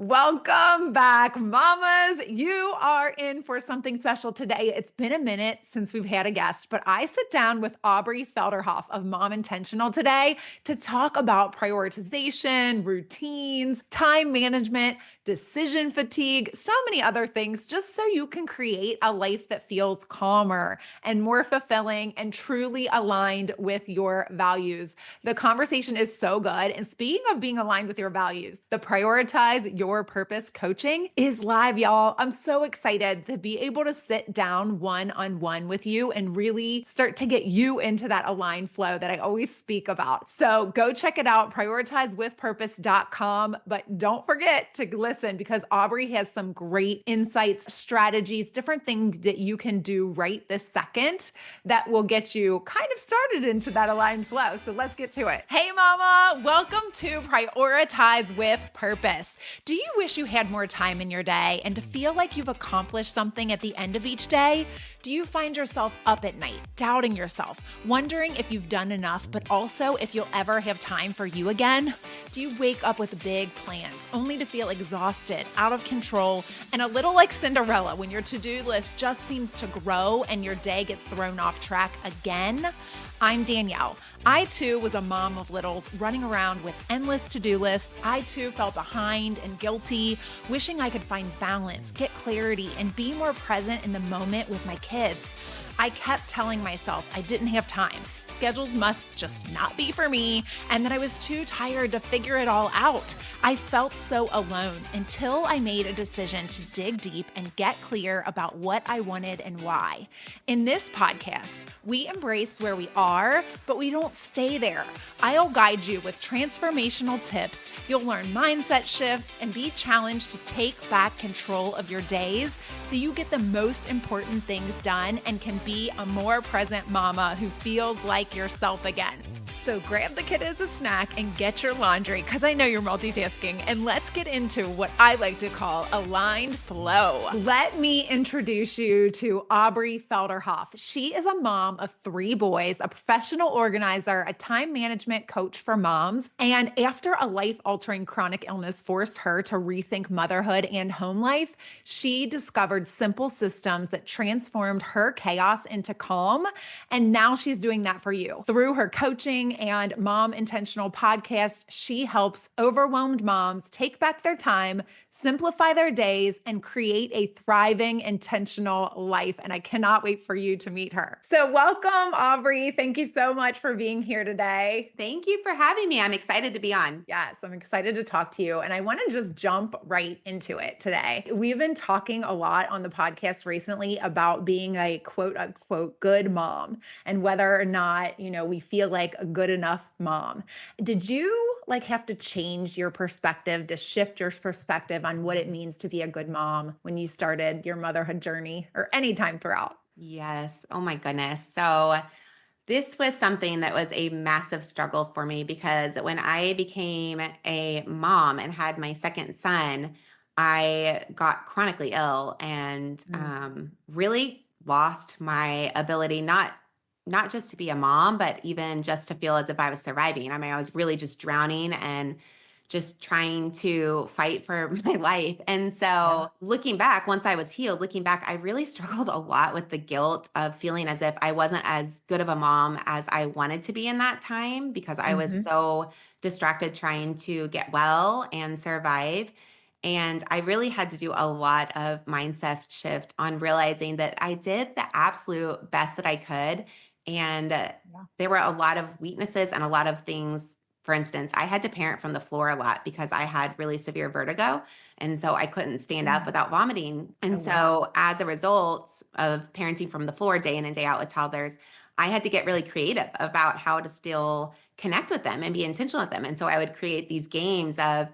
Welcome back, mamas. You are in for something special today. It's been a minute since we've had a guest, but I sit down with Aubree Felderhoff of Mom Intentional today to talk about prioritization, routines, time management, decision fatigue, so many other things, just so you can create a life that feels calmer and more fulfilling and truly aligned with your values. The conversation is so good. And speaking of being aligned with your values, the Prioritize Your Purpose coaching is live, y'all. I'm so excited to be able to sit down one-on-one with you and really start to get you into that aligned flow that I always speak about. So go check it out, prioritizewithpurpose.com. But don't forget to listen because Aubree has some great insights, strategies, different things that you can do right this second that will get you kind of started into that aligned flow. So let's get to it. Hey, mama, welcome to Prioritize with Purpose. Do you wish you had more time in your day and to feel like you've accomplished something at the end of each day? Do you find yourself up at night, doubting yourself, wondering if you've done enough, but also if you'll ever have time for you again? Do you wake up with big plans only to feel exhausted, out of control, and a little like Cinderella when your to-do list just seems to grow and your day gets thrown off track again? I'm Danielle. I too was a mom of littles running around with endless to-do lists. I too felt behind and guilty, wishing I could find balance, get clarity, and be more present in the moment with my kids. I kept telling myself I didn't have time. Schedules must just not be for me, and that I was too tired to figure it all out. I felt so alone until I made a decision to dig deep and get clear about what I wanted and why. In this podcast, we embrace where we are, but we don't stay there. I'll guide you with transformational tips. You'll learn mindset shifts and be challenged to take back control of your days so you get the most important things done and can be a more present mama who feels like yourself again. So grab the kid as a snack and get your laundry because I know you're multitasking, and let's get into what I like to call aligned flow. Let me introduce you to Aubree Felderhoff. She is a mom of 3 boys, a professional organizer, a time management coach for moms, and after a life-altering chronic illness forced her to rethink motherhood and home life, she discovered simple systems that transformed her chaos into calm, and now she's doing that for you. Through her coaching and Mom Intentional podcast, she helps overwhelmed moms take back their time, simplify their days, and create a thriving, intentional life. And I cannot wait for you to meet her. So welcome, Aubree. Thank you so much for being here today. Thank you for having me. I'm excited to be on. Yes, I'm excited to talk to you. And I want to just jump right into it today. We've been talking a lot on the podcast recently about being a quote unquote good mom and whether or not, we feel like a good enough mom. Did you have to change your perspective, to shift your perspective on what it means to be a good mom when you started your motherhood journey or any time throughout? Yes. Oh my goodness. So this was something that was a massive struggle for me because when I became a mom and had my second son, I got chronically ill and Mm. really lost my ability not just to be a mom, but even just to feel as if I was surviving. I mean, I was really just drowning and just trying to fight for my life. And Yeah. so looking back, once I was healed, looking back, I really struggled a lot with the guilt of feeling as if I wasn't as good of a mom as I wanted to be in that time because I was Hmm. so distracted trying to get well and survive. And I really had to do a lot of mindset shift on realizing that I did the absolute best that I could. And Yeah. there were a lot of weaknesses and a lot of things. For instance, I had to parent from the floor a lot because I had really severe vertigo. And so I couldn't stand up Mm. without vomiting. And Oh, wow. so, as a result of parenting from the floor day in and day out with toddlers, I had to get really creative about how to still connect with them and be intentional with them. And so, I would create these games of,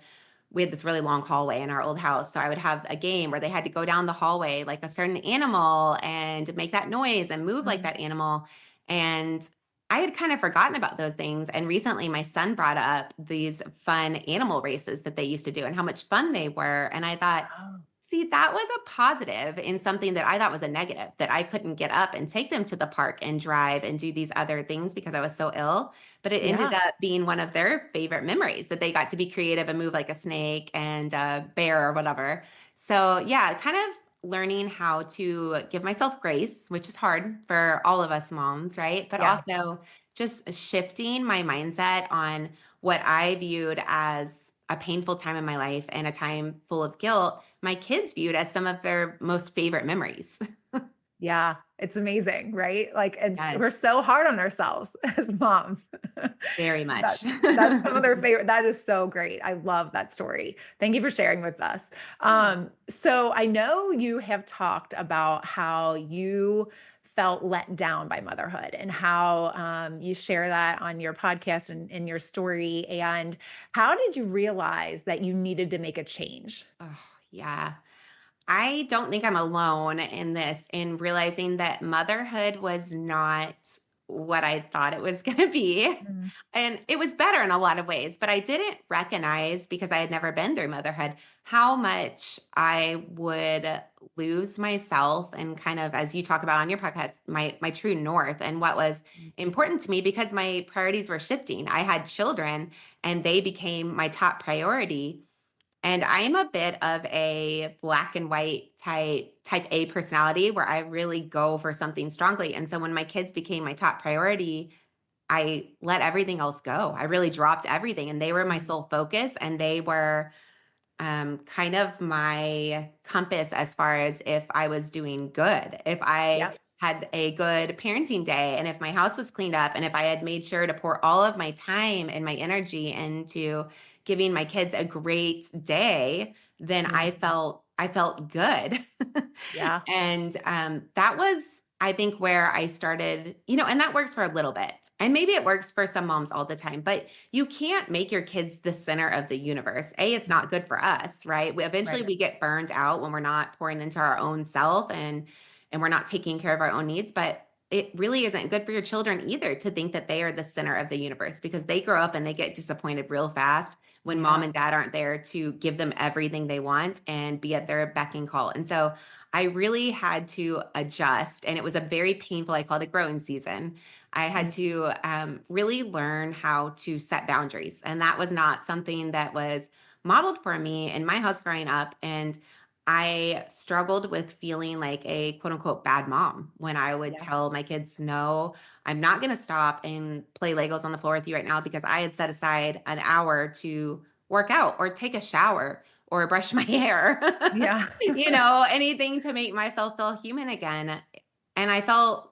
we had this really long hallway in our old house. So I would have a game where they had to go down the hallway like a certain animal and make that noise and move like Mm. that animal. And I had kind of forgotten about those things. And recently my son brought up these fun animal races that they used to do and how much fun they were. And I thought, Oh. See, that was a positive in something that I thought was a negative, that I couldn't get up and take them to the park and drive and do these other things because I was so ill. But it ended Yeah. up being one of their favorite memories that they got to be creative and move like a snake and a bear or whatever. So, yeah, kind of learning how to give myself grace, which is hard for all of us moms, right? But Yeah. also just shifting my mindset on what I viewed as a painful time in my life and a time full of guilt, my kids viewed as some of their most favorite memories. Yeah, it's amazing, right? Like, we're Yes, so hard on ourselves as moms. very That much. that's some of their favorite. That is so great. I love that story. Thank you for sharing with us. Yeah. So I know you have talked about how you felt let down by motherhood and how you share that on your podcast and in your story. And how did you realize that you needed to make a change? Oh, yeah. I don't think I'm alone in this, in realizing that motherhood was not what I thought it was going to be. Mm. And it was better in a lot of ways, but I didn't recognize, because I had never been through motherhood, how much I would lose myself and kind of, as you talk about on your podcast, my true north and what was important to me, because my priorities were shifting. I had children and they became my top priority, and I'm a bit of a black and white type A personality where I really go for something strongly. And so when my kids became my top priority, I let everything else go. I really dropped everything, and they were my Mm. sole focus, and they were kind of my compass as far as if I was doing good, if I Yep. had a good parenting day, and if my house was cleaned up, and if I had made sure to pour all of my time and my energy into giving my kids a great day, then Mhm. I felt good. Yeah. And that was, I think, where I started, and that works for a little bit. And maybe it works for some moms all the time, but you can't make your kids the center of the universe. It's not good for us, right? Eventually Right. we get burned out when we're not pouring into our own self, and we're not taking care of our own needs, but it really isn't good for your children either to think that they are the center of the universe, because they grow up and they get disappointed real fast when mom Yeah. and dad aren't there to give them everything they want and be at their beck and call. And so I really had to adjust, and it was a very painful, I called it growing season. I had Mm. to really learn how to set boundaries. And that was not something that was modeled for me in my house growing up. And I struggled with feeling like a quote unquote bad mom when I would Yeah. tell my kids, no, I'm not going to stop and play Legos on the floor with you right now, because I had set aside an hour to work out or take a shower or brush my hair. Yeah. Anything to make myself feel human again. And I felt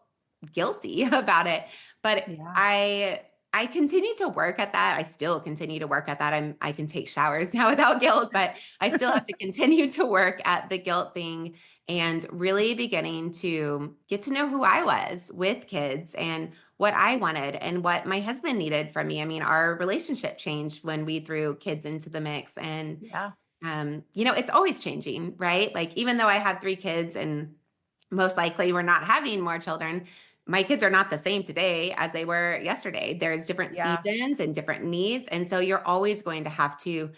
guilty about it. But Yeah. I continue to work at that. I still continue to work at that. I can take showers now without guilt, but I still have to continue to work at the guilt thing, and really beginning to get to know who I was with kids and what I wanted and what my husband needed from me. I mean, our relationship changed when we threw kids into the mix, and Yeah. it's always changing, right? Like, even though I had 3 kids and most likely we're not having more children, my kids are not the same today as they were yesterday. There's different Yeah. seasons and different needs, and so you're always going to have to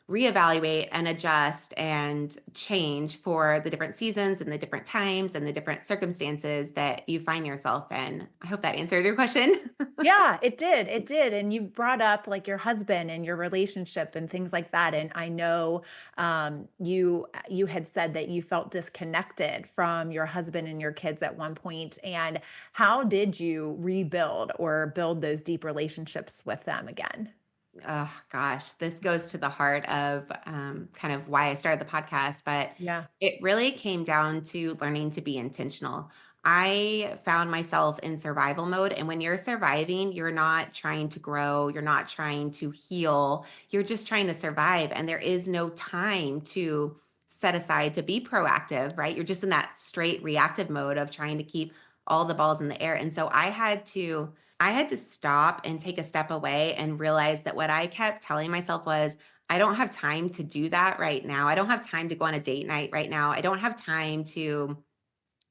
reevaluate and adjust and change for the different seasons and the different times and the different circumstances that you find yourself in. I hope that answered your question. Yeah, it did. It did. And you brought up like your husband and your relationship and things like that. And I know you had said that you felt disconnected from your husband and your kids at one point. And how did you rebuild or build those deep relationships with them again? Oh gosh, this goes to the heart of kind of why I started the podcast, but Yeah. it really came down to learning to be intentional. I found myself in survival mode, and when you're surviving, you're not trying to grow, you're not trying to heal, you're just trying to survive, and there is no time to set aside to be proactive, right? You're just in that straight reactive mode of trying to keep all the balls in the air. And so I had to stop and take a step away and realize that what I kept telling myself was, I don't have time to do that right now. I don't have time to go on a date night right now. I don't have time to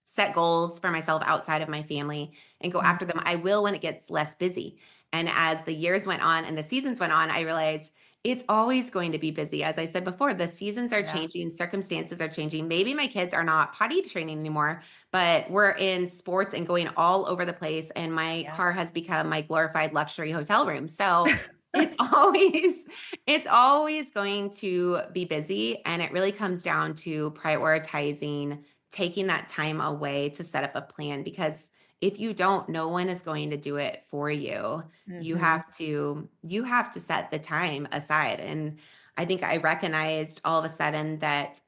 set goals for myself outside of my family and go after Mhm. them. I will when it gets less busy. And as the years went on and the seasons went on, I realized It's always going to be busy. As I said before, the seasons are Yeah. changing, circumstances are changing. Maybe my kids are not potty training anymore, but we're in sports and going all over the place. And my Yeah. car has become my glorified luxury hotel room. So it's always, it's always going to be busy. And it really comes down to prioritizing, taking that time away to set up a plan, because if you don't, no one is going to do it for you. you Hmm. have to you have to set the time aside. And I think I recognized all of a sudden that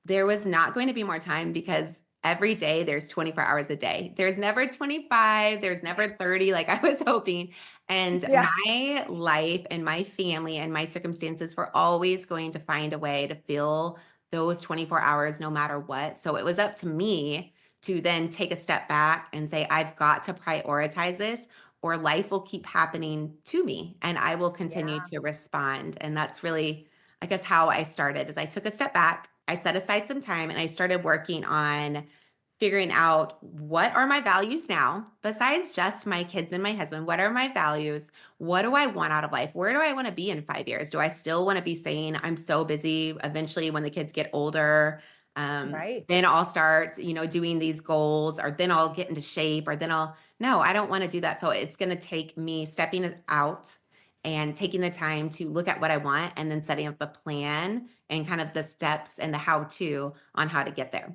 there was not going to be more time, because every day there's 24 hours a day. There's never 25, there's never 30 like I was hoping. And Yeah. my life and my family and my circumstances were always going to find a way to fill those 24 hours no matter what. So it was up to me to then take a step back and say, I've got to prioritize this, or life will keep happening to me and I will continue Yeah. to respond. And that's really, I guess, how I started. Is I took a step back, I set aside some time, and I started working on figuring out, what are my values now besides just my kids and my husband? What are my values? What do I want out of life? Where do I want to be in 5 years? Do I still want to be saying I'm so busy? Eventually, when the kids get older, Right. then I'll start, doing these goals, or then I'll get into shape, or then I'll, no, I don't want to do that. So it's going to take me stepping out and taking the time to look at what I want, and then setting up a plan and kind of the steps and the how to on how to get there.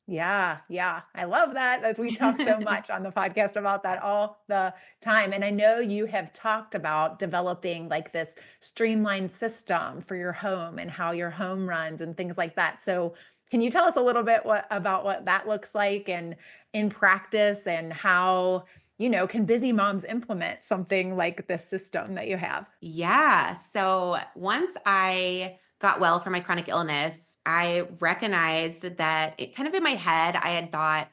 Yeah, yeah. I love that. As we talk so much on the podcast about that all the time. And I know you have talked about developing like this streamlined system for your home and how your home runs and things like that. So, can you tell us a little bit about what that looks like and in practice, and how, can busy moms implement something like this system that you have? Yeah. So once I got well from my chronic illness, I recognized that it kind of in my head, I had thought,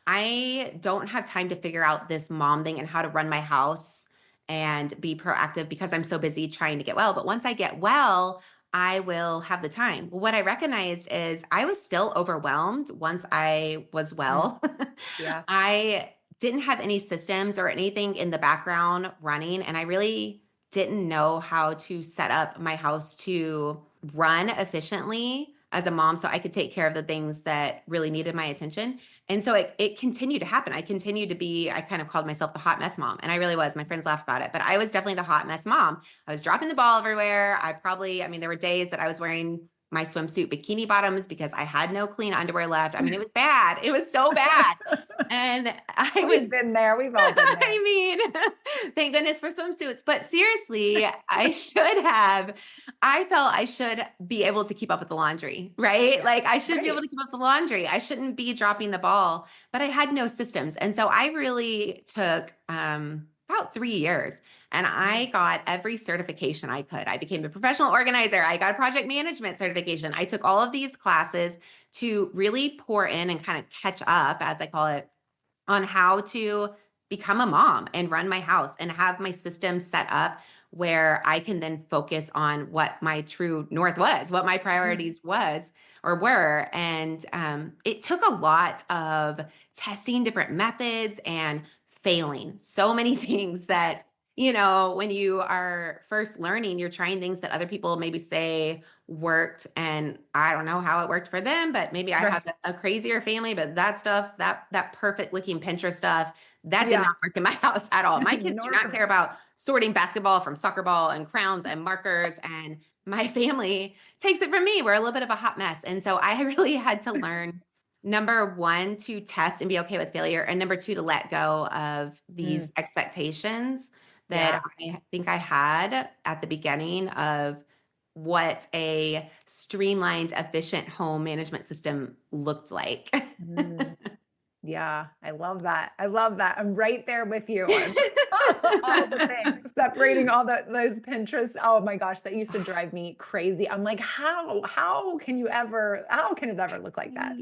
I don't have time to figure out this mom thing and how to run my house and be proactive, because I'm so busy trying to get well. But once I get well, I will have the time. Well, what I recognized is I was still overwhelmed once I was Mm, well. yeah. I didn't have any systems or anything in the background running. And I really didn't know how to set up my house to run efficiently as a mom, so I could take care of the things that really needed my attention. And so it continued to happen. I continued to be, I kind of called myself the hot mess mom. And I really was. My friends laugh about it, but I was definitely the hot mess mom. I was dropping the ball everywhere. I mean, there were days that I was wearing my swimsuit bikini bottoms because I had no clean underwear left. I mean, it was bad. It was so bad. And I We've was, been there. We've all been there. I mean, thank goodness for swimsuits. But seriously, I felt I should be able to keep up with the laundry, right? Yeah. Like I should be able Right. to keep up with the laundry. I shouldn't be dropping the ball, but I had no systems. And so I really took about 3 years, and I Mm, got every certification I could. I became a professional organizer. I got a project management certification. I took all of these classes to really pour in and kind of catch up, as I call it, on how to become a mom and run my house and have my system set up where I can then focus on what my true north was, what my mm, priorities was or were. And it took a lot of testing different methods and failing so many things that, when you are first learning, you're trying things that other people maybe say worked, and I don't know how it worked for them, but maybe I have right. a crazier family. But that stuff, that perfect looking Pinterest stuff, that did Yeah. not work in my house at all. My kids do Nor not for care me. about sorting basketball from soccer ball and crowns and markers, and my family takes it from me. We're a little bit of a hot mess. And so I really had to learn, number one, to test and be okay with failure, and number two, to let go of Mm, these expectations that yeah. I think I had at the beginning of what a streamlined, efficient home management system looked like. Mm. Yeah, I love that. I love that. I'm right there with you on all the things, separating all those Pinterest. Oh my gosh, that used to drive me crazy. I'm like, how can it ever look like that?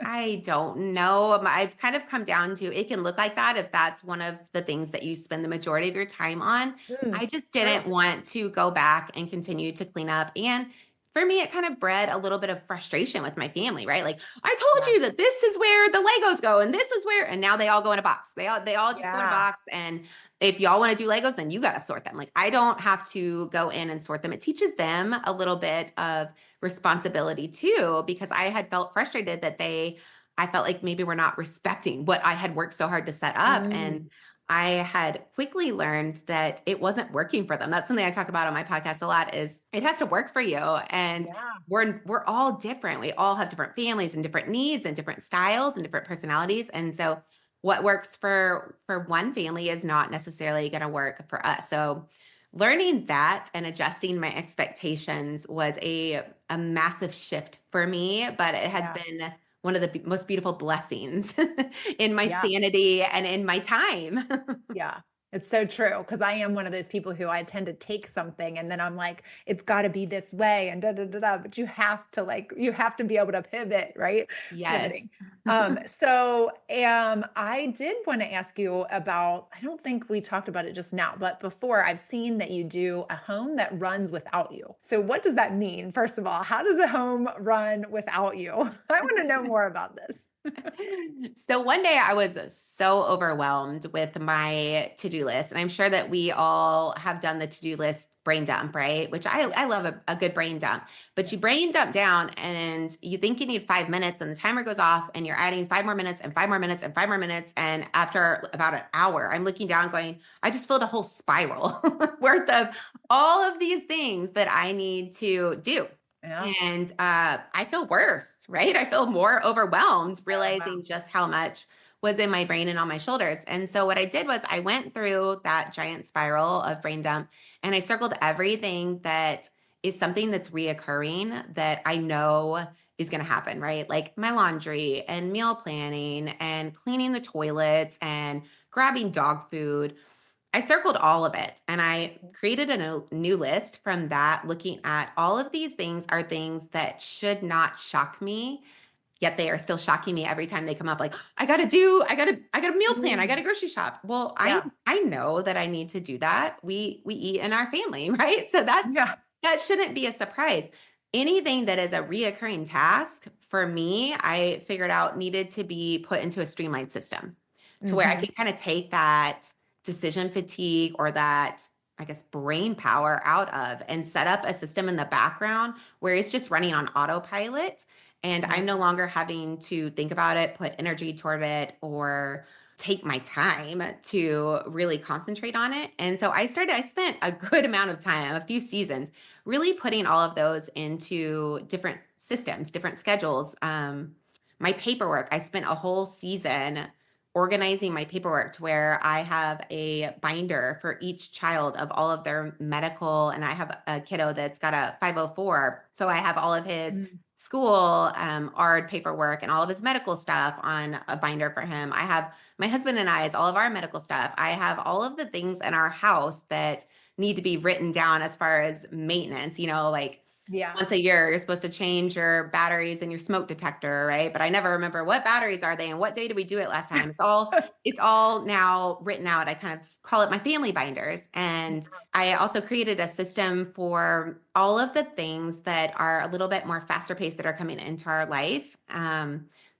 I don't know. I've kind of come down to, it can look like that if that's one of the things that you spend the majority of your time on. Mm, I just true. didn't want to go back and continue to clean up. And for me, it kind of bred a little bit of frustration with my family, right? Like, I told Yeah. you that this is where the Legos go and this is where, and now they all go in a box. They all just go in a Yeah. box. And if y'all want to do Legos, then you got to sort them. Like, I don't have to go in and sort them. It teaches them a little bit of responsibility too, because I had felt frustrated that I felt like maybe we're not respecting what I had worked so hard to set up. And Mm. I had quickly learned that it wasn't working for them. That's something I talk about on my podcast a lot is it has to work for you. And Yeah. we're all different. We all have different families and different needs and different styles and different personalities. And so what works for one family is not necessarily going to work for us. So learning that and adjusting my expectations was a massive shift for me, but it has Yeah. been one of the most beautiful blessings in my Yeah. sanity and in my time. Yeah. It's so true because I am one of those people who I tend to take something and then I'm like, it's got to be this way and da da da da. But you have to be able to pivot, right? Yes. Pivoting. I did want to ask you about, I don't think we talked about it just now, but before I've seen that you do a home that runs without you. So what does that mean? First of all, how does a home run without you? I want to know more about this. So one day I was so overwhelmed with my to-do list. And I'm sure that we all have done the to-do list brain dump, right? Which Yeah. I love a good brain dump. But Yeah. you brain dump down and you think you need 5 minutes and the timer goes off and you're adding 5 more minutes and 5 more minutes and 5 more minutes. And after about an hour, I'm looking down going, I just filled a whole spiral worth of all of these things that I need to do. Yeah. And I feel worse, right? I feel more overwhelmed, Oh, wow. realizing just how much was in my brain and on my shoulders. And so what I did was I went through that giant spiral of brain dump and I circled everything that is something that's reoccurring that I know is going to happen, right? Like my laundry and meal planning and cleaning the toilets and grabbing dog food. I circled all of it and I created a new list from that, looking at all of these things are things that should not shock me, yet they are still shocking me every time they come up. Like, I got a meal plan, I got Mm. to grocery shop. Well, Yeah. I know that I need to do that. We eat in our family, right? So Yeah. that shouldn't be a surprise. Anything that is a reoccurring task for me, I figured out needed to be put into a streamlined system to where I Mhm. can kind of take that decision fatigue or that, I guess, brain power out of and set up a system in the background where it's just running on autopilot. And Yeah. I'm no longer having to think about it, put energy toward it, or take my time to really concentrate on it. And so I spent a good amount of time, a few seasons, really putting all of those into different systems, different schedules. My paperwork, I spent a whole season organizing my paperwork to where I have a binder for each child of all of their medical, and I have a kiddo that's got a 504. So I have all of his Mm. school ARD paperwork and all of his medical stuff on a binder for him. I have my husband and I's, all of our medical stuff. I have all of the things in our house that need to be written down as far as maintenance, like Yeah. once a year, you're supposed to change your batteries in your smoke detector, right? But I never remember what batteries are they and what day did we do it last time. It's all now written out. I kind of call it my family binders. And I also created a system for all of the things that are a little bit more faster paced that are coming into our life.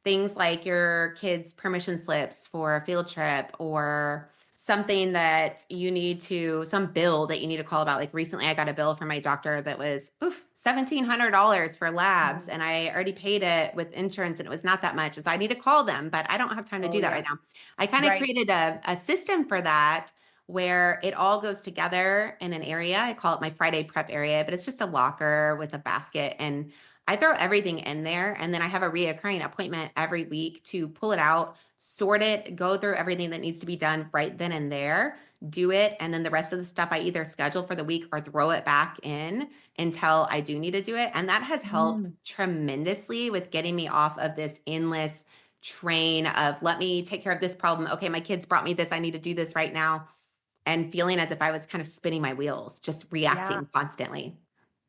Things like your kids' permission slips for a field trip or something that you need to some bill that you need to call about. Like recently I got a bill from my doctor that was $1,700 for labs Mm. and I already paid it with insurance and it was not that much. And so I need to call them, but I don't have time to Oh, do that yeah. right now. I kind of Right. created a system for that where it all goes together in an area. I call it my Friday prep area, but it's just a locker with a basket and I throw everything in there and then I have a reoccurring appointment every week to pull it out, sort it, go through everything that needs to be done right then and there, do it. And then the rest of the stuff I either schedule for the week or throw it back in until I do need to do it. And that has helped Mm. tremendously with getting me off of this endless train of let me take care of this problem. Okay, my kids brought me this. I need to do this right now. And feeling as if I was kind of spinning my wheels, just Yeah. reacting constantly.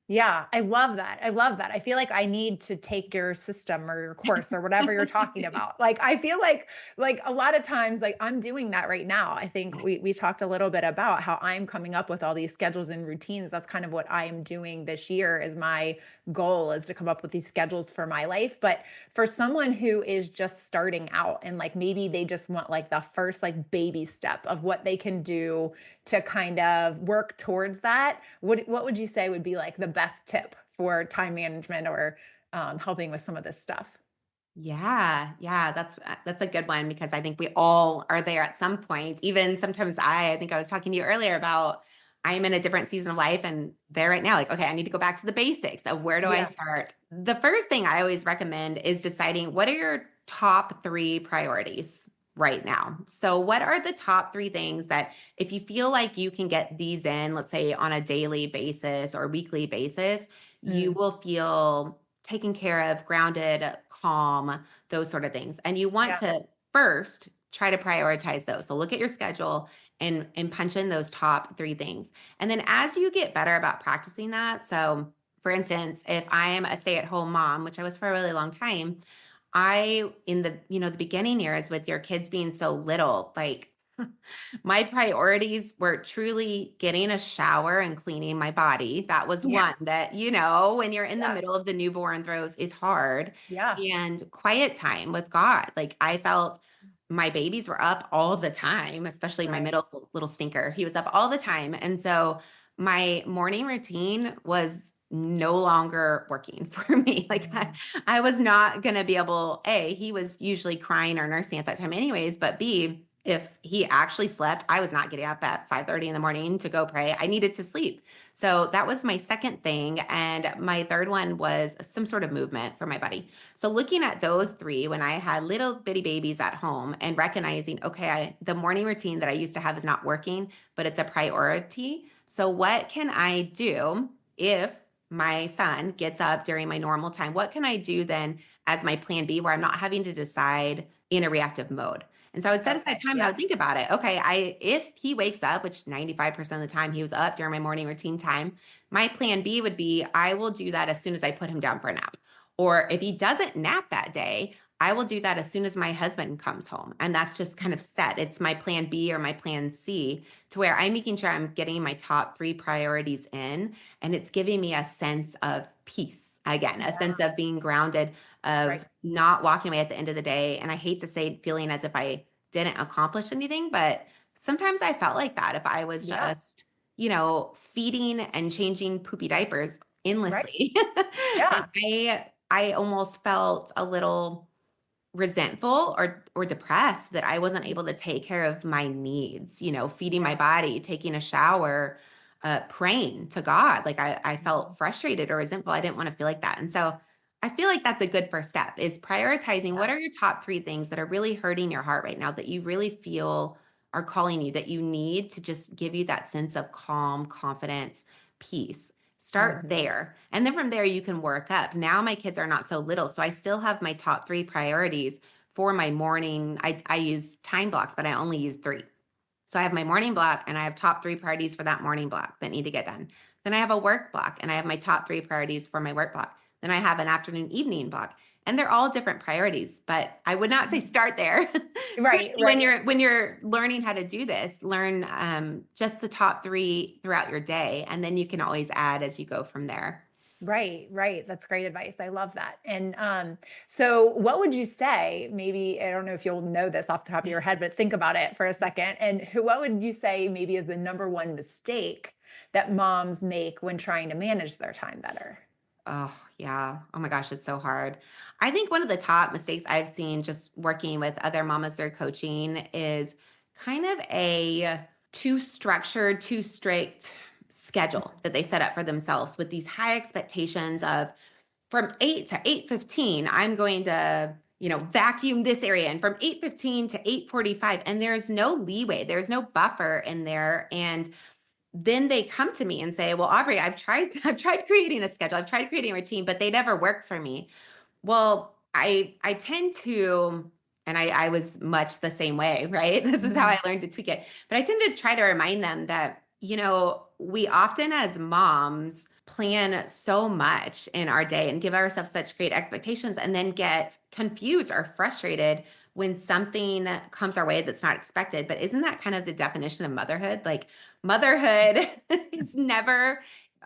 Yeah, I love that. I love that. I feel like I need to take your system or your course or whatever you're talking about. Like I feel like a lot of times like I'm doing that right now. I think Nice. we talked a little bit about how I'm coming up with all these schedules and routines. That's kind of what I am doing this year is my goal is to come up with these schedules for my life. But for someone who is just starting out and like maybe they just want like the first like baby step of what they can do to kind of work towards that, what would you say would be like the best tip for time management or helping with some of this stuff? Yeah, yeah, that's a good one because I think we all are there at some point. Even sometimes I think I was talking to you earlier about I'm in a different season of life and there right now, like, okay, I need to go back to the basics of where do I Yeah. start? The first thing I always recommend is deciding what are your top three priorities right now. So, what are the top three things that if you feel like you can get these in, let's say on a daily basis or weekly basis, you Mm, will feel taken care of, grounded, calm, those sort of things. And you want yeah. to first try to prioritize those. So look at your schedule and punch in those top three things. And then as you get better about practicing that, so for instance, if I am a stay-at-home mom, which I was for a really long time, I in the the beginning years with your kids being so little, like my priorities were truly getting a shower and cleaning my body. That was Yeah. one that, when you're in the Yeah. middle of the newborn throes is hard. Yeah. And quiet time with God. Like I felt my babies were up all the time, especially my Right. middle little stinker. He was up all the time. And so my morning routine was no longer working for me. Like Mm, I was not going to be able, A, he was usually crying or nursing at that time anyways, but B, if he actually slept, I was not getting up at 5:30 in the morning to go pray. I needed to sleep. So that was my second thing. And my third one was some sort of movement for my body. So looking at those three, when I had little bitty babies at home and recognizing, okay, the morning routine that I used to have is not working, but it's a priority. So what can I do if my son gets up during my normal time? What can I do then as my plan B where I'm not having to decide in a reactive mode? And so I would set aside okay. time and I Yeah. would think about it. Okay, if he wakes up, which 95% of the time he was up during my morning routine time, my plan B would be I will do that as soon as I put him down for a nap. Or if he doesn't nap that day, I will do that as soon as my husband comes home. And that's just kind of set. It's my plan B or my plan C to where I'm making sure I'm getting my top three priorities in. And it's giving me a sense of peace again, a Yeah. sense of being grounded, Right. of not walking away at the end of the day. And I hate to say feeling as if I didn't accomplish anything, but sometimes I felt like that if I was Yeah. just, feeding and changing poopy diapers Right. endlessly. Yeah. Like I almost felt a little resentful or depressed that I wasn't able to take care of my needs, feeding my Yeah. body, taking a shower, praying to God. Like I Mhm. felt frustrated or resentful. I didn't want to feel like that. And so I feel like that's a good first step is prioritizing what Yeah. are your top three things that are really hurting your heart right now that you really feel are calling you that you need to just give you that sense of calm, confidence, peace. Start Mhm. there. And then from there, you can work up. Now, my kids are not so little. So I still have my top three priorities for my morning. I use time blocks, but I only use three. So I have my morning block and I have top three priorities for that morning block that need to get done. Then I have a work block and I have my top three priorities for my work block. Then I have an afternoon evening block. And they're all different priorities, but I would not say start there, Right. especially when Right. you're learning how to do this. Learn just the top three throughout your day, and then you can always add as you go from there. Right, right. That's great advice. I love that. And so what would you say? Maybe I don't know if you'll know this off the top of your head, but think about it for a second. And what would you say maybe is the number one mistake that moms make when trying to manage their time better? Oh, yeah. Oh my gosh, it's so hard. I think one of the top mistakes I've seen just working with other mamas through coaching is kind of a too structured, too strict schedule that they set up for themselves with these high expectations of from 8 to 8:15, I'm going to, vacuum this area and from 8:15 to 8:45 and there's no leeway. There's no buffer in there and then they come to me and say, "Well, Aubree, I've tried I've tried creating a schedule. I've tried creating a routine, but they never work for me." Well, I tend to and I was much the same way, right? This is how Mhm. I learned to tweak it. But I tend to try to remind them that, we often as moms plan so much in our day and give ourselves such great expectations and then get confused or frustrated when something comes our way that's not expected. But isn't that kind of the definition of motherhood? Like motherhood is never,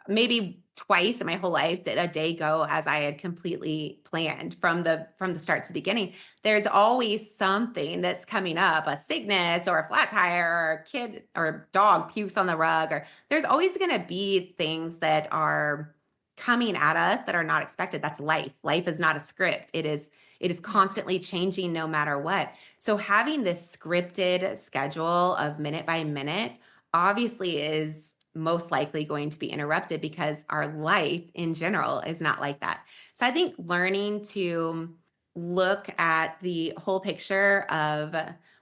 maybe twice in my whole life did a day go as I had completely planned from the start to the beginning. There's always something that's coming up, a sickness or a flat tire or a kid or dog pukes on the rug, or there's always going to be things that are coming at us that are not expected. That's life. Life is not a script. It is Yeah. constantly changing no matter what. So having this scripted schedule of minute by minute obviously is most likely going to be interrupted because our life in general is not like that. So I think learning to look at the whole picture of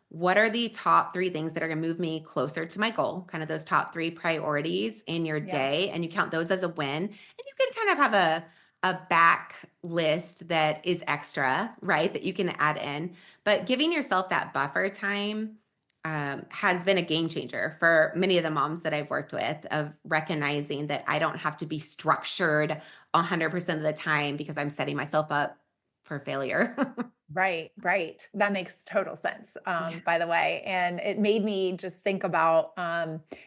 what are the top three things that are going to move me closer to my goal, kind of those top three priorities in your Yeah. day, and you count those as a win. And you can kind of have a back list that is extra, right? That you can add in. But giving yourself that buffer time has been a game changer for many of the moms that I've worked with, of recognizing that I don't have to be structured 100% of the time because I'm setting myself up for failure. Right, right. That makes total sense, Yeah. by the way. And it made me just think about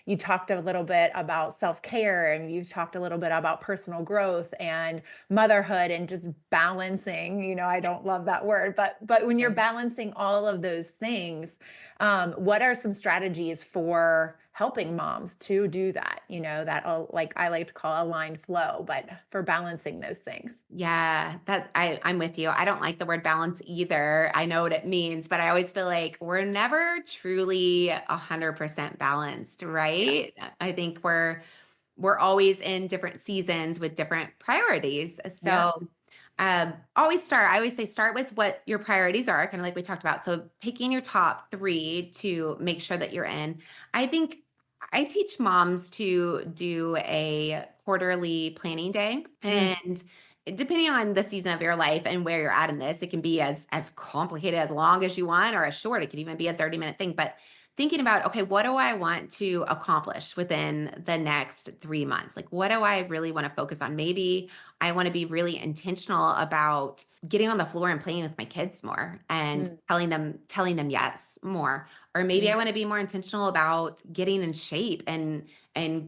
you talked a little bit about self care and you talked a little bit about personal growth and motherhood and just balancing. I don't love that word, but when you're Right. balancing all of those things, what are some strategies for helping moms to do that? That like I like to call aligned flow, but for balancing those things. Yeah, I'm with you. I don't like the word balance either. I know what it means, but I always feel like we're never truly 100% balanced, Yeah. right? I think we're always in different seasons with different priorities. Yeah. So I always say start with what your priorities are, kind of like we talked about. So picking your top three to make sure that you're in. I think I teach moms to do a quarterly planning day. Mm. And depending on the season of your life and where you're at in this, it can be as complicated, as long as you want, or as short. It could even be a 30-minute thing. But thinking about, okay, what do I want to accomplish within the next 3 months? Like, what do I really want to focus on? Maybe I want to be really intentional about getting on the floor and playing with my kids more and Mm. telling them yes more. Or maybe I Mm. want to be more intentional about getting in shape and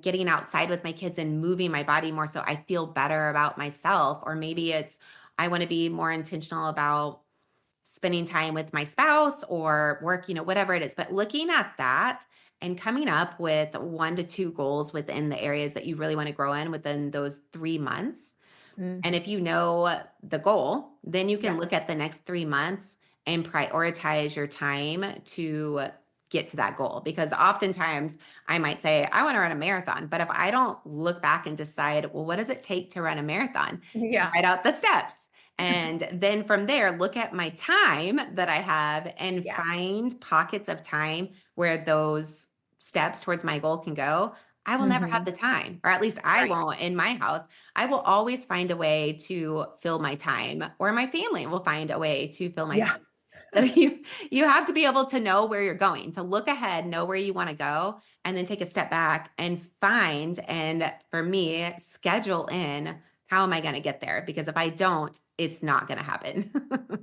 getting outside with my kids and moving my body more so I feel better about myself. Or maybe it's I want to be more intentional about spending time with my spouse or work, whatever it is. But looking at that and coming up with 1 to 2 goals within the areas that you really want to grow in within those 3 months. Mm. And if you know the goal, then you Yeah. can look at the next 3 months and prioritize your time to get to that goal. Because oftentimes I might say, I want to run a marathon. But if I don't look back and decide, well, what does it take to run a marathon? Yeah. Write out the steps. And then from there, look at my time that I have and Yeah. find pockets of time where those steps towards my goal can go. I will never have Mhm. the time, or at least I Right. won't in my house. I will always find a way to fill my time, or my family will find a way to fill my Yeah. time. So you have to be able to know where you're going, to look ahead, know where you want to go, and then take a step back and find, and for me, schedule in, how am I going to get there? Because if I don't, it's not going to happen.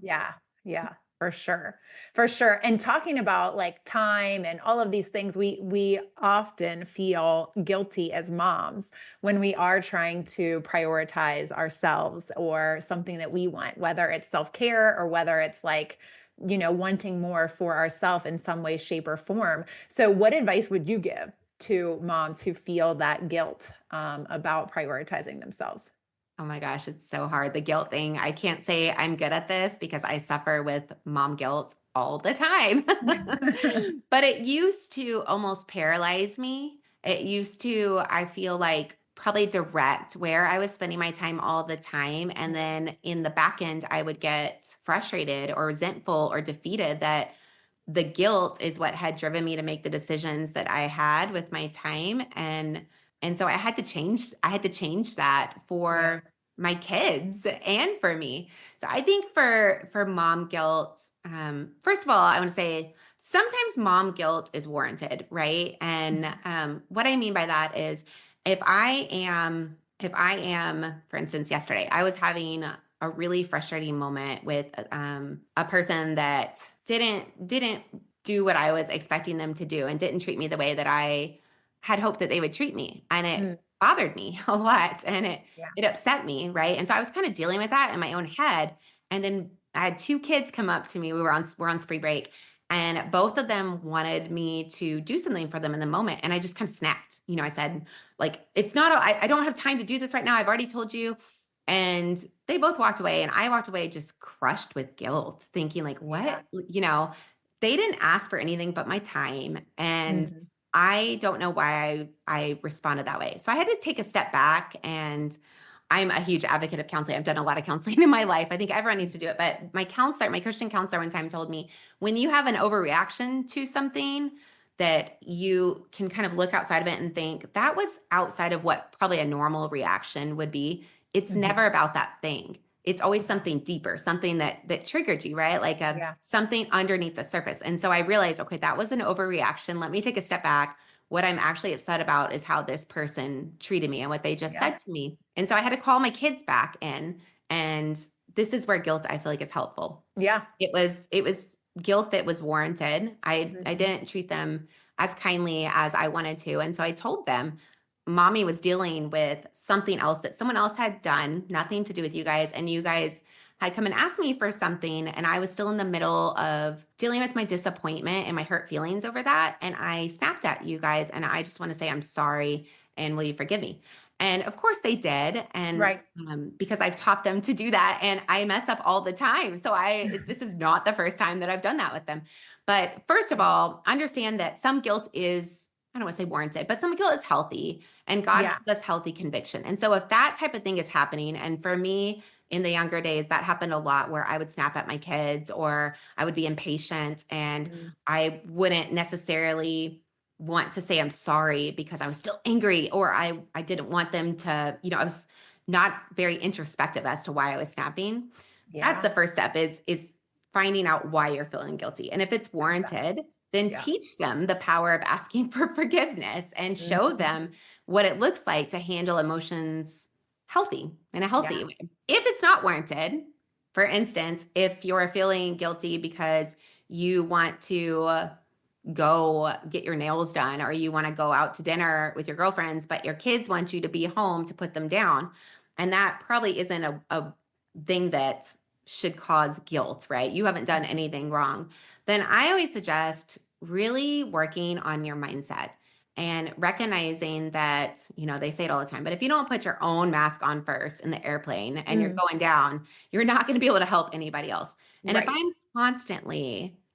Yeah. Yeah. For sure. For sure. And talking about like time and all of these things, we often feel guilty as moms when we are trying to prioritize ourselves or something that we want, whether it's self-care or whether it's like, wanting more for ourselves in some way, shape, or form. So what advice would you give to moms who feel that guilt about prioritizing themselves? Oh my gosh, it's so hard. The guilt thing. I can't say I'm good at this because I suffer with mom guilt all the time. But it used to almost paralyze me. It used to, I feel like, probably direct where I was spending my time all the time. And then in the back end, I would get frustrated or resentful or defeated that the guilt is what had driven me to make the decisions that I had with my time. And so I had to change that Yeah. for my kids and for me. So I think for mom guilt, first of all, I want to say sometimes mom guilt is warranted, right? And what I mean by that is if I am If I am, for instance, yesterday, I was having a really frustrating moment with a person that didn't do what I was expecting them to do and didn't treat me the way that I had hoped that they would treat me, and it Mm, bothered me a lot, and yeah. it upset me, right? And so I was kind of dealing with that in my own head, and then I had two kids come up to me. We're on spring break, and both of them wanted me to do something for them in the moment, and I just kind of snapped. I said, like, it's not, I don't have time to do this right now. I've already told you. And they both walked away, and I walked away just crushed with guilt, thinking, like, Yeah. what, they didn't ask for anything but my time. And Mhm. I don't know why I responded that way. So I had to take a step back, and I'm a huge advocate of counseling. I've done a lot of counseling in my life. I think everyone needs to do it. But my counselor, my Christian counselor one time told me, when you have an overreaction to something, that you can kind of look outside of it and think that was outside of what probably a normal reaction would be. It's Mhm. never about that thing. It's always something deeper, something that triggered you, right? Like a Yeah. something underneath the surface. And so I realized, okay, that was an overreaction. Let me take a step back. What I'm actually upset about is how this person treated me and what they just Yeah. said to me. And so I had to call my kids back in. And this is where guilt, I feel like, is helpful. Yeah. It was guilt that was warranted. I Mhm. didn't treat them as kindly as I wanted to. And so I told them, mommy was dealing with something else that someone else had done, nothing to do with you guys. And you guys had come and asked me for something. And I was still in the middle of dealing with my disappointment and my hurt feelings over that. And I snapped at you guys. And I just want to say, I'm sorry. And will you forgive me? And of course they did. And Right. because I've taught them to do that, and I mess up all the time. So this is not the first time that I've done that with them. But first of all, understand that some guilt is, I don't want to say warranted, but some guilt is healthy, and God Yeah. gives us healthy conviction. And so if that type of thing is happening, and for me in the younger days, that happened a lot where I would snap at my kids, or I would be impatient, and Mm. I wouldn't necessarily want to say I'm sorry because I was still angry, or I didn't want them to, I was not very introspective as to why I was snapping. That's Yeah. the first step, is finding out why you're feeling guilty. And if it's Exactly. warranted, then Yeah. teach them the power of asking for forgiveness and show Mhm. them what it looks like to handle emotions in a Yeah. healthy way. If it's not warranted, for instance, if you're feeling guilty because you want to go get your nails done, or you want to go out to dinner with your girlfriends, but your kids want you to be home to put them down. And that probably isn't a thing that should cause guilt, right? You haven't done Mhm. anything wrong. Then I always suggest really working on your mindset and recognizing that, they say it all the time, but if you don't put your own mask on first in the airplane and you're Mm. going down, you're not going to be able to help anybody else. And Right. if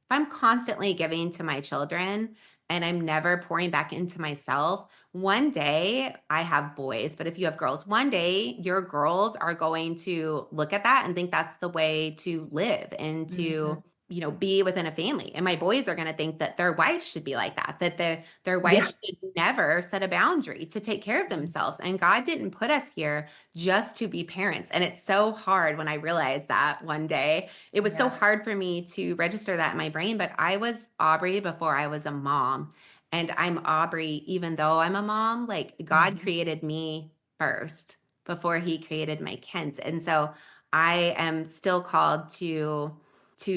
I'm constantly giving to my children and I'm never pouring back into myself, one day I have boys, but if you have girls, one day your girls are going to look at that and think that's the way to live and Mhm. to, be within a family. And my boys are going to think that their wife should be like that, that their wife Yeah. should never set a boundary to take care of Mhm. themselves. And God didn't put us here just to be parents. And it's so hard when I realized that one day. It was so Yeah. hard for me to register that in my brain, but I was Aubree before I was a mom. And I'm Aubree even though I'm a mom. Like, God Mhm. created me first before he created my kids. And so I am still called to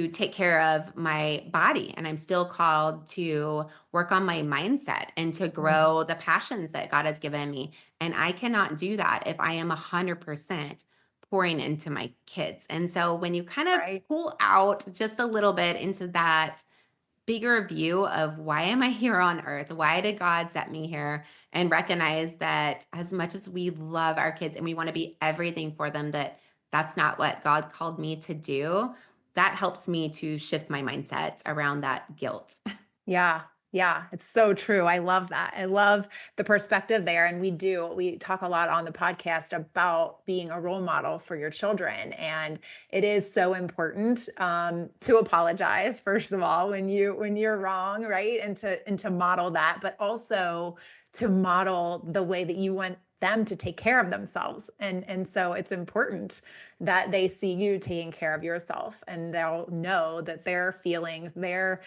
take care of my body, and I'm still called to work on my mindset and to Mhm. grow the passions that God has given me. And I cannot do that if I am 100% pouring into my kids. And so when you kind of Right. pull out just a little bit into that bigger view of why am I here on earth? Why did God set me here? And recognize that as much as we love our kids and we want to be everything for them, that's not what God called me to do. That helps me to shift my mindset around that guilt. Yeah. Yeah, it's so true. I love that. I love the perspective there. And we talk a lot on the podcast about being a role model for your children. And it is so important to apologize, first of all, when you're wrong, right? And to model that, but also to model the way that you want them to take care of themselves. And so it's important that they see you taking care of yourself, and they'll know that their feelings, their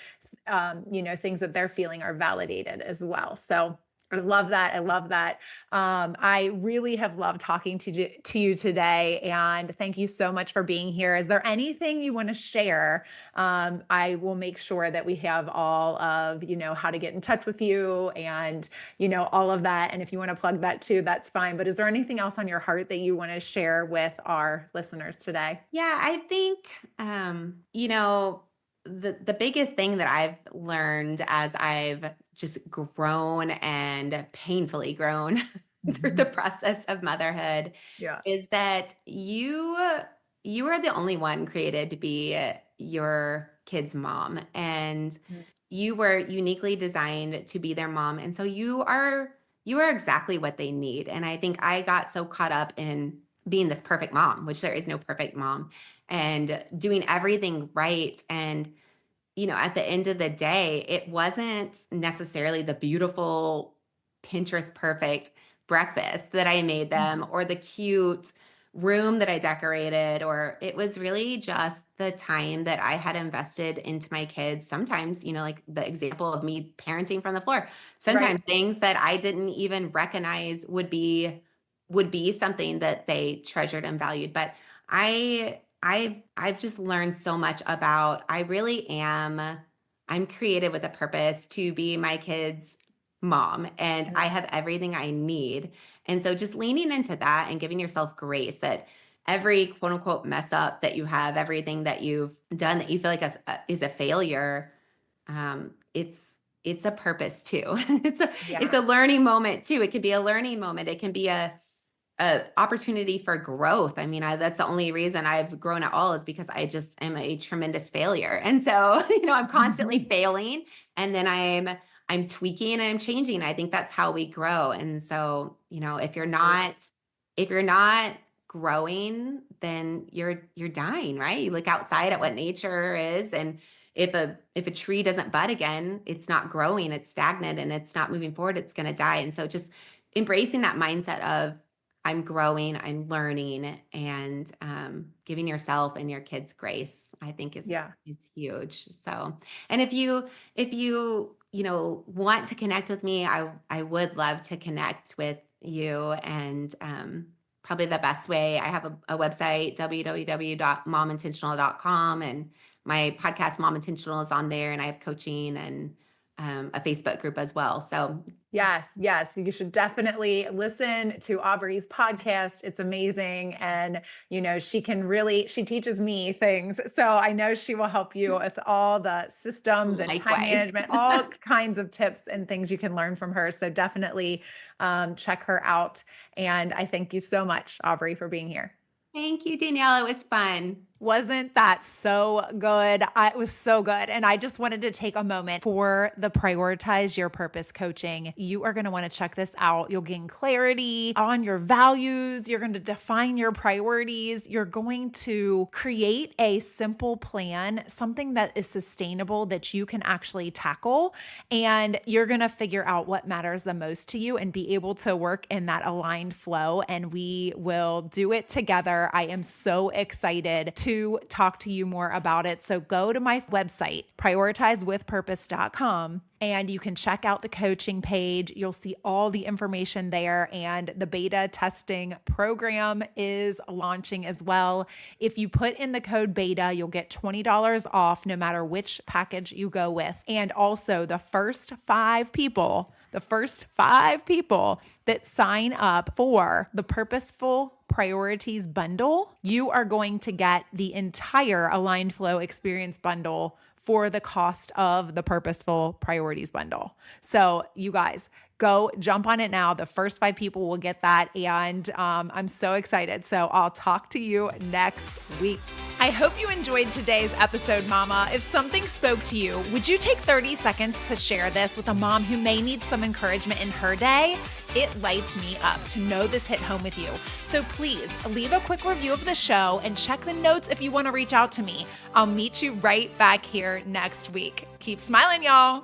things that they're feeling are validated as well. So I love that. I love that. I really have loved talking to you today, and thank you so much for being here. Is there anything you want to share? I will make sure that we have all of, how to get in touch with you and, all of that. And if you want to plug that too, that's fine. But is there anything else on your heart that you want to share with our listeners today? Yeah, I think the biggest thing that I've learned as I've just grown and painfully grown through the Mhm. process of motherhood Yeah. is that you are the only one created to be your kid's mom, and Mm. you were uniquely designed to be their mom, and so you are exactly what they need. And I think I got so caught up in being this perfect mom, which there is no perfect mom, and doing everything right. And at the end of the day, it wasn't necessarily the beautiful Pinterest perfect breakfast that I made them, Mhm. or the cute room that I decorated, or it was really just the time that I had invested into my kids. Sometimes, like the example of me parenting from the floor, Right. sometimes things that I didn't even recognize would be something that they treasured and valued. But I've just learned so much about I really am I'm created with a purpose to be my kids' mom, and I Mm. have everything I need. And so just leaning into that and giving yourself grace that every quote unquote mess up that you have, everything that you've done that you feel like is a failure, it's a purpose too. It's a Yeah. learning moment too. It can be a learning moment. It can be a opportunity for growth. I mean, that's the only reason I've grown at all is because I just am a tremendous failure. And so, I'm constantly Mhm. failing, and then I'm tweaking and I'm changing. I think that's how we grow. And so, Absolutely. if you're not growing, then you're dying, right? You look outside at what nature is, and if a tree doesn't bud again, it's not growing, it's stagnant, and it's not moving forward, it's going to die. And so just embracing that mindset of I'm growing, I'm learning, and giving yourself and your kids grace, I think Yeah. is huge. So, and if you want to connect with me, I would love to connect with you. And probably the best way, I have a website, www.momintentional.com, and my podcast Mom Intentional is on there, and I have coaching and a Facebook group as well. So Yes, yes. You should definitely listen to Aubree's podcast. It's amazing. And, she teaches me things. So I know she will help you with all the systems and time likewise. management, all kinds of tips and things you can learn from her. So definitely check her out. And I thank you so much, Aubree, for being here. Thank you, Danielle. It was fun. Wasn't that so good? It was so good. And I just wanted to take a moment for the Prioritize Your Purpose coaching. You are going to want to check this out. You'll gain clarity on your values. You're going to define your priorities. You're going to create a simple plan, something that is sustainable that you can actually tackle. And you're going to figure out what matters the most to you and be able to work in that aligned flow. And we will do it together. I am so excited to talk to you more about it. So go to my website, prioritizewithpurpose.com, and you can check out the coaching page. You'll see all the information there, and the beta testing program is launching as well. If you put in the code beta, you'll get $20 off no matter which package you go with. And also the first five people that sign up for the Purposeful Priorities bundle, you are going to get the entire Aligned Flow Experience bundle for the cost of the Purposeful Priorities bundle. So you guys, go jump on it now. The first five people will get that. And I'm so excited. So I'll talk to you next week. I hope you enjoyed today's episode, Mama. If something spoke to you, would you take 30 seconds to share this with a mom who may need some encouragement in her day? It lights me up to know this hit home with you. So please leave a quick review of the show and check the notes if you want to reach out to me. I'll meet you right back here next week. Keep smiling, y'all.